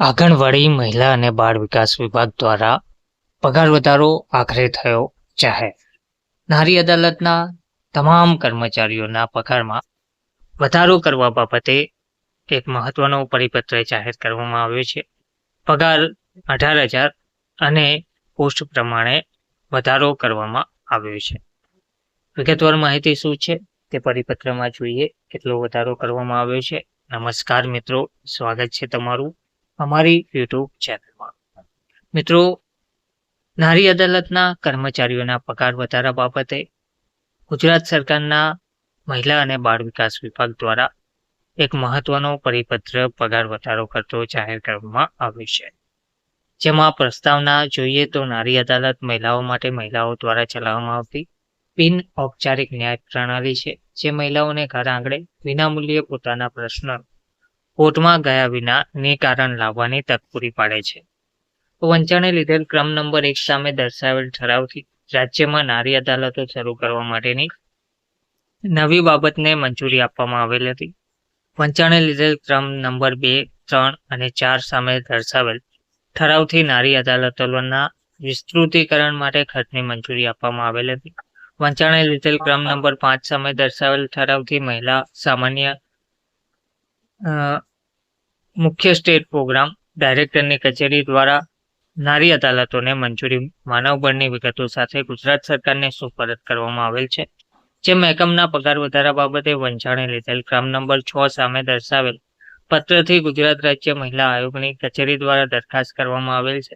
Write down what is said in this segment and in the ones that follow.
આંગણવાડી મહિલા અને બાળ વિકાસ વિભાગ દ્વારા પગાર વધારો આખરે થયો જાહેર. નારી અદાલતના તમામ કર્મચારીઓના પગારમાં વધારો કરવા બાબતે એક મહત્વનો પરિપત્ર જાહેર કરવામાં આવ્યો છે. પગાર 18,000 અને પોસ્ટ પ્રમાણે વધારો કરવામાં આવ્યો છે. વિગતવાર માહિતી શું છે તે પરિપત્રમાં જોઈએ. કેટલો વધારો કરવામાં આવ્યો છે. નમસ્કાર મિત્રો, સ્વાગત છે તમારું અમારી યુટ્યુબ ચેનલમાં. મિત્રો, નારી અદાલતના કર્મચારીઓના પગાર વધારા બાબતે ગુજરાત સરકારના મહિલા અને બાળ વિકાસ વિભાગ દ્વારા એક મહત્વનો પરિપત્ર પગાર વધારો કરતો જાહેર કરવામાં આવ્યો છે. જેમાં પ્રસ્તાવના જોઈએ તો નારી અદાલત મહિલાઓ માટે મહિલાઓ દ્વારા ચલાવવામાં આવતી બિન ઔપચારિક ન્યાય પ્રણાલી છે, જે મહિલાઓને ઘર આંગણે વિનામૂલ્યે પોતાના પ્રશ્ન કોર્ટમાં ગયા વિના નિકારણ લાવવાની તક પૂરી પાડે છે. વંચાણે લીધેલ ક્રમ નંબર 1 સામે દર્શાવેલ ઠરાવથી રાજ્યમાં નારી અદાલતો શરૂ કરવા માટેની નવી બાબતને મંજૂરી આપવામાં આવેલ હતી. વંચાણે લીધેલ ક્રમ નંબર 2, 3 અને 4 સામે દર્શાવેલ ઠરાવથી નારી અદાલતોના વિસ્તૃતીકરણ માટે ખર્ચની મંજૂરી આપવામાં આવેલ હતી. વંચાણે લીધેલ ક્રમ નંબર 5 સામે દર્શાવેલ ઠરાવથી મહિલા સામાન્ય મુખ્ય સ્ટેટ પ્રોગ્રામ ડાયરેક્ટરની કચેરી દ્વારા નારી અદાલતોને મંજૂરી માનવબળની વિગતો સાથે ગુજરાત સરકારને સુપરત કરવામાં આવેલ છે. જે મહેકમના પગાર વધારા બાબતે વંચાણે લીધેલ ક્રમ નંબર 6 સામે દર્શાવેલ પત્રથી ગુજરાત રાજ્ય મહિલા આયોગની કચેરી દ્વારા દરખાસ્ત કરવામાં આવેલ છે.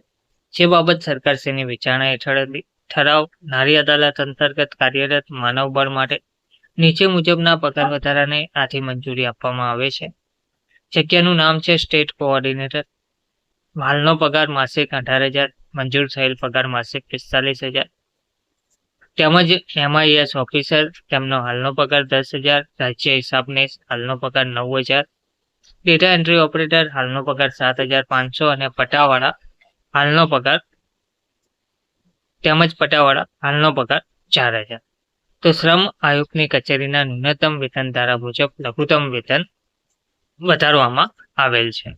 જે બાબત સરકારશ્રીની વિચારણા હેઠળ હતી. ઠરાવ નારી અદાલત અંતર્ગત કાર્યરત માનવબળ માટે નીચે મુજબના પગાર વધારાને આથી મંજૂરી આપવામાં આવે છે. જગ્યાનું નામ છે સ્ટેટ કોઓર્ડિનેટર. હાલનો પગાર માસિક 18,000, મંજૂર થયેલ પગાર માસિક 45,000. તેમજ MIS ઓફિસર, તેમનો હાલનો પગાર 10,000. રાજ્ય હિસાબનીશ, હાલનો પગાર 9,000. ડેટા એન્ટ્રી ઓપરેટર, હાલનો પગાર 7,500 અને પટાવાળા હાલનો પગાર 4,000. તો શ્રમ આયોગની કચેરીના ન્યૂનતમ વેતન ધારા મુજબ લઘુત્તમ વેતન વધારવામાં આવેલ છે.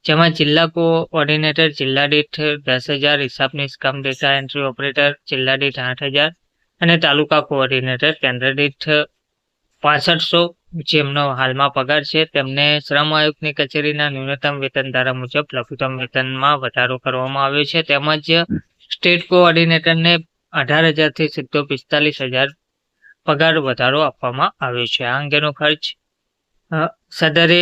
જેમાં જિલ્લા કોઓર્ડિનેટર જિલ્લા દીઠ 10,000, હિસાબનીશ કમ ડેટા એન્ટ્રી ઓપરેટર જિલ્લા દીઠ 8,000 અને તાલુકા કોઓર્ડિનેટર કેન્દ્ર દીઠ 6500 જેમનો હાલમાં પગાર છે, તેમને શ્રમ આયોગની કચેરીના ન્યૂનતમ વેતન ધારા મુજબ લઘુત્તમ વેતનમાં વધારો કરવામાં આવ્યો છે. તેમજ સ્ટેટ કોઓર્ડિનેટરને 18,000 થી સીધો 45,000 પગાર વધારો આપવામાં આવ્યો છે. આ અંગેનો ખર્ચ સદરે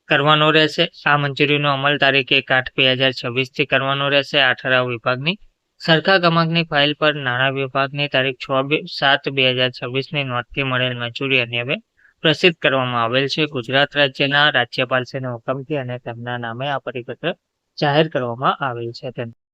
કરવાનો રહેશે. આ મંજૂરીનો અમલ તારીખ 1/8/2026 થી કરવાનો રહેશે. આ ઠરાવ વિભાગની સરખા ક્રમાંકની ફાઇલ પર નાણાં વિભાગની તારીખ 6/7/2026ની નોંધથી મળેલ મંજૂરી અન્યવે પ્રસિદ્ધ કરવામાં આવેલ છે. ગુજરાત રાજ્યના રાજ્યપાલશ્રીના હુકમથી અને તેમના નામે આ પરિપત્ર જાહેર કરવામાં આવેલ છે.